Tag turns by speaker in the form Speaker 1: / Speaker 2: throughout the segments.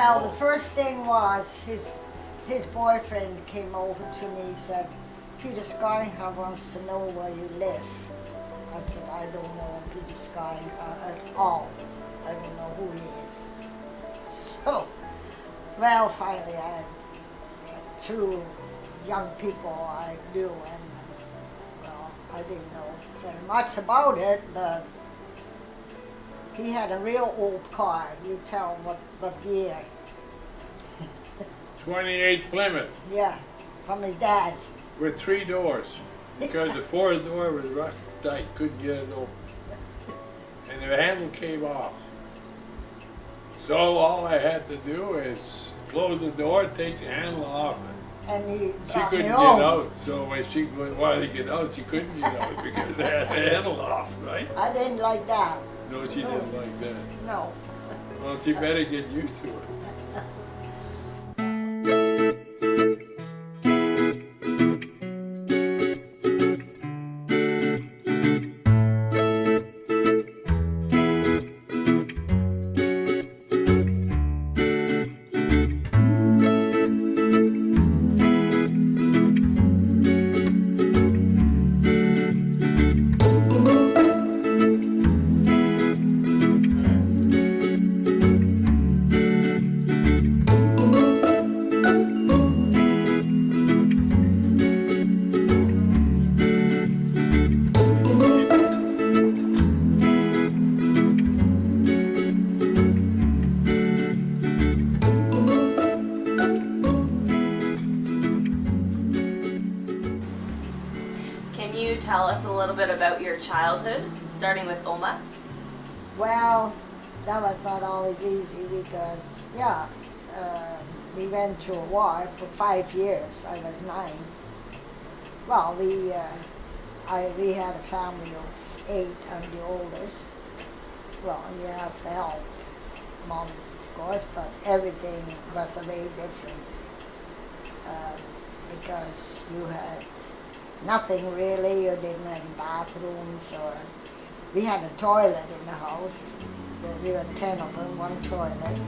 Speaker 1: Well, the first thing was his boyfriend came over to me and said, Peter Scharringa wants to know where you live. I said, I don't know Peter Scharringa at all. I don't know who he is. So, well, finally, through young people I knew, and well, I didn't know very much about it, but he had a real old car. You tell what year.
Speaker 2: 28 Plymouth.
Speaker 1: Yeah, from his dad.
Speaker 2: With 3 doors, because the fourth door was rusted tight, couldn't get it open. And the handle came off. So all I had to do is close the door, take the handle off,
Speaker 1: And he
Speaker 2: she
Speaker 1: brought
Speaker 2: couldn't
Speaker 1: me
Speaker 2: get
Speaker 1: home.
Speaker 2: out. So when she wanted to get out, she couldn't get out because they had the handle off, right?
Speaker 1: I didn't like that.
Speaker 2: No, she didn't like that.
Speaker 1: No.
Speaker 2: Well, she better get used to it.
Speaker 3: Can you tell us a little bit about your childhood, starting with Oma?
Speaker 1: Well, that was not always easy because, yeah, we went through a war for 5 years. I was 9. Well, we had a family of 8. I'm the oldest. Well, you have to help mom, of course, but everything was way different because you had nothing really. You didn't have bathrooms, or we had a toilet in the house. We were 10 of them, one toilet.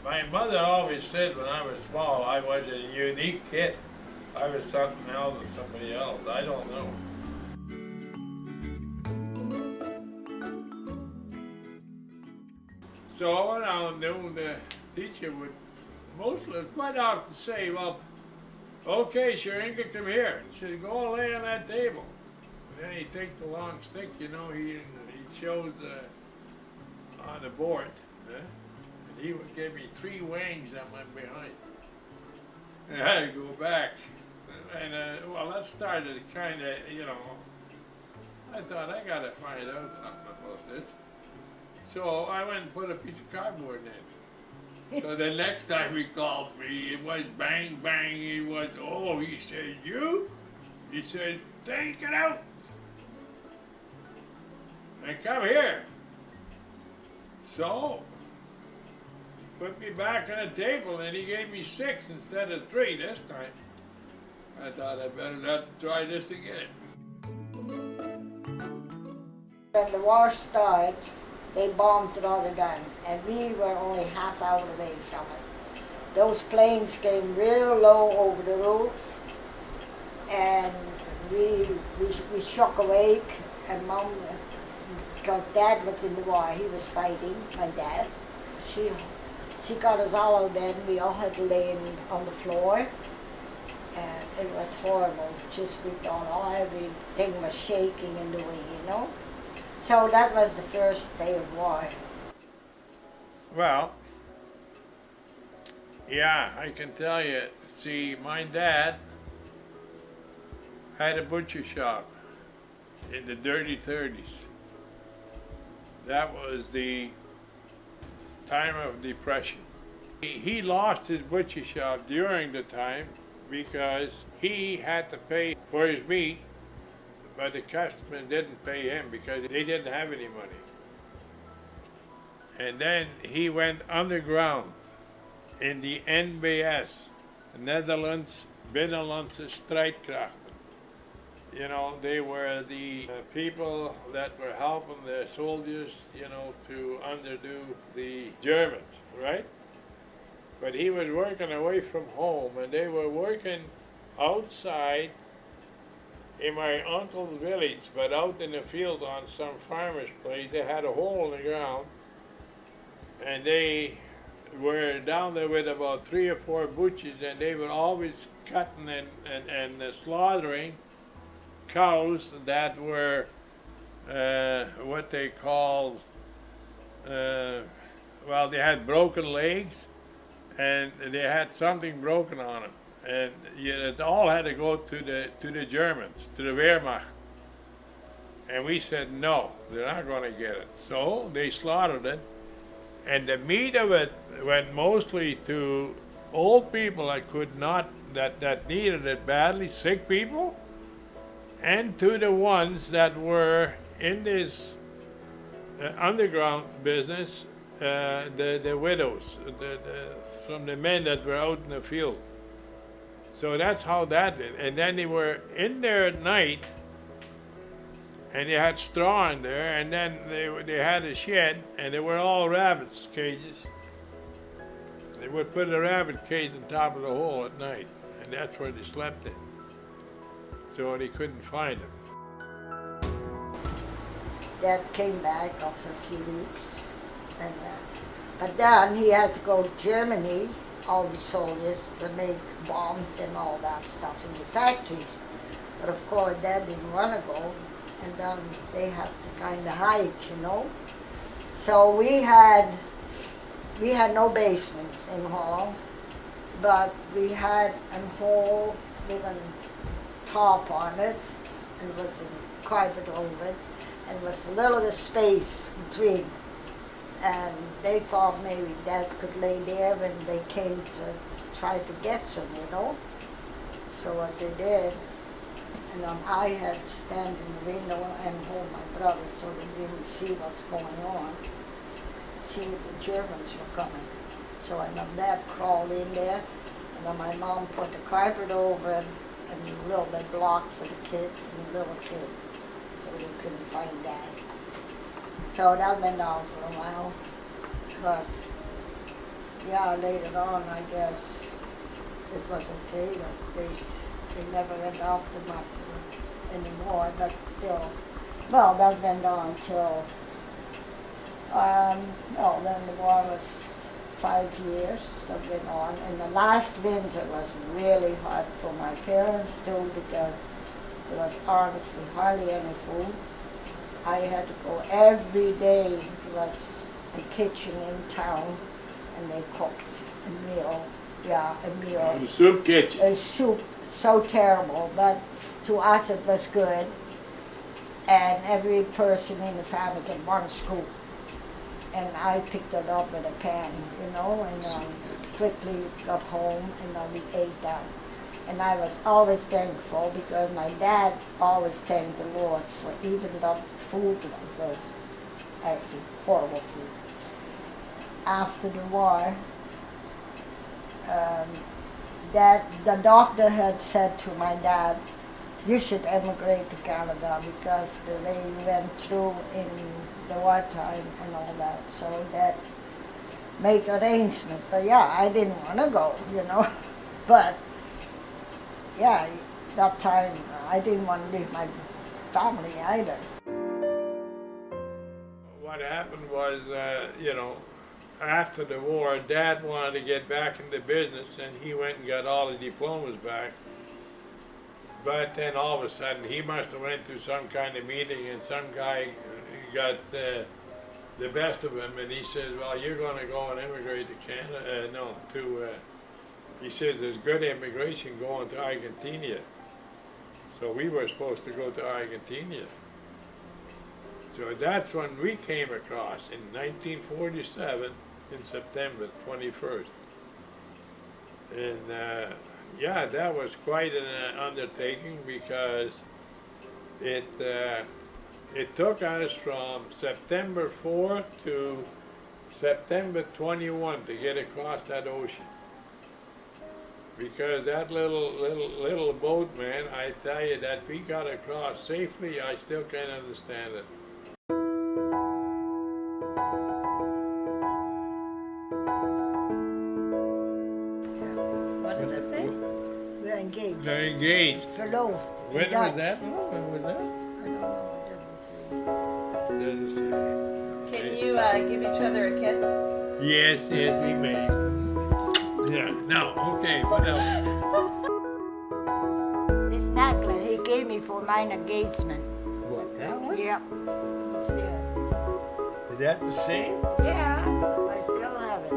Speaker 2: My mother always said when I was small I was a unique kid. I was something else than somebody else. I don't know. So what I knew, the teacher would quite often say, well, okay, Scharringa, come here. He said, go lay on that table. And then he'd take the long stick, you know, he shows on the board. And he would give me 3 wings that went behind. And I had to go back. And well, that started kind of, you know, I thought I got to find out something about this. So I went and put a piece of cardboard in. So the next time he called me, it was bang, bang. He was, oh, he said, you? He said, take it out. And come here. So, put me back on the table, and he gave me 6 instead of 3 this time. I thought I better not try this again.
Speaker 1: When the war started, they bombed Rotterdam, and we were only half hour away from it. Those planes came real low over the roof, and we shook awake, and Mom, because Dad was in the war, he was fighting, my dad. She got us all out there, and we all had to lay on the floor, and it was horrible. Just we thought, oh, everything was shaking in the way, you know. So that was the first day of war.
Speaker 2: Well, yeah, I can tell you, see, my dad had a butcher shop in the dirty 30s. That was the time of Depression. He lost his butcher shop during the time because he had to pay for his meat, but the customer didn't pay him because they didn't have any money. And then he went underground in the NBS, Netherlands Binnenlandse Strijdkrachten. you know, they were the people that were helping the soldiers, you know, to underdo the Germans, right? But he was working away from home, and they were working outside in my uncle's village, but out in the field on some farmer's place. They had a hole in the ground, and they were down there with about 3 or 4 butchers, and they were always cutting and slaughtering cows that were what they called, well, they had broken legs, and they had something broken on them, and it all had to go to the Germans, to the Wehrmacht. And we said no, they're not going to get it. So they slaughtered it, and the meat of it went mostly to old people that could not, that needed it badly, sick people, and to the ones that were in this underground business, the widows, from the men that were out in the field. So that's how that did. And then they were in there at night, and they had straw in there, and then they had a shed, and they were all rabbits cages. They would put a rabbit cage on top of the hole at night, and that's where they slept in. So they couldn't find him.
Speaker 1: Dad came back after a few weeks, and but then he had to go to Germany, all the soldiers, to make bombs and all that stuff in the factories. But of course, Dad didn't want to go, and then they have to kind of hide, you know. So we had no basements in Holland, but we had a hole with a top on it, and it was a carpet over it, and was a little bit of space between. And they thought maybe Dad could lay there when they came to try to get some, you know. So what they did, and I had to stand in the window and hold my brother so they didn't see what's going on, see if the Germans were coming. So Dad crawled in there, and then my mom put the carpet over it, and a little bit blocked for the kids and the little kids, so they couldn't find Dad. So that went on for a while, but yeah, later on, I guess it was okay that they never went after them anymore, but still, well, that went on till, well, then the war was 5 years that went on, and the last winter was really hard for my parents too, because there was honestly hardly any food. I had to go every day. There was a kitchen in town, and they cooked a meal. Yeah, a meal.
Speaker 2: The soup kitchen.
Speaker 1: A soup, so terrible, but to us it was good. And every person in the family get 1 scoop. And I picked it up with a pan, you know, and quickly got home, and we ate that. And I was always thankful, because my dad always thanked the Lord for even that food that was actually horrible food. After the war, the doctor had said to my dad, you should emigrate to Canada, because the way you went through in the wartime and all that. So Dad made arrangement. But yeah, I didn't want to go, you know. But yeah, that time I didn't want to leave my family either.
Speaker 2: What happened was, you know, after the war, Dad wanted to get back into business, and he went and got all the diplomas back. But then all of a sudden, he must have went to some kind of meeting, and some guy got the best of him, and he says, well, you're going to go and immigrate to Canada, he says there's good immigration going to Argentina. So we were supposed to go to Argentina. So that's when we came across, in 1947, in September 21st. And yeah, that was quite an undertaking, because it took us from September 4 to September 21 to get across that ocean. Because that little boat, man, I tell you, that we got across safely, I still can't understand it.
Speaker 3: What does it say?
Speaker 1: We're engaged.
Speaker 2: They're engaged.
Speaker 1: Verloofd. in
Speaker 2: When was
Speaker 1: Dutch.
Speaker 2: that? When was that?
Speaker 1: I don't know, it doesn't say.
Speaker 2: Doesn't say.
Speaker 3: Can you give each other a kiss?
Speaker 2: Yes, we may. Yeah, no, okay, what else?
Speaker 1: This necklace he gave me for my engagement.
Speaker 2: What, that one?
Speaker 1: Yep. It's there.
Speaker 2: Is that the same?
Speaker 1: Yeah, I still have it.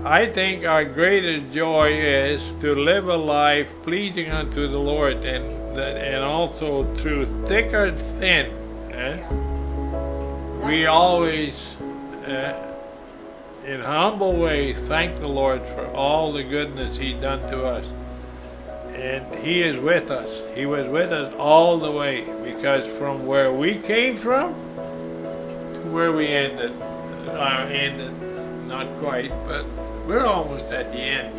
Speaker 2: I think our greatest joy is to live a life pleasing unto the Lord, and also through thick or thin. We always, in humble way, thank the Lord for all the goodness He's done to us. And He is with us. He was with us all the way, because from where we came from to where we ended, not quite, but we're almost at the end.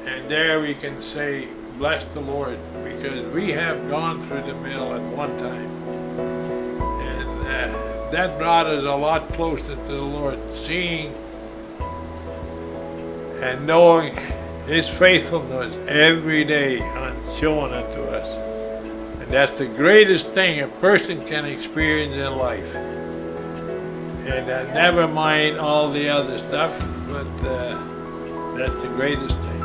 Speaker 2: And there we can say, bless the Lord, because we have gone through the mill at one time. And that brought us a lot closer to the Lord, seeing and knowing His faithfulness every day on showing it to us. And that's the greatest thing a person can experience in life. And never mind all the other stuff, but that's the greatest thing.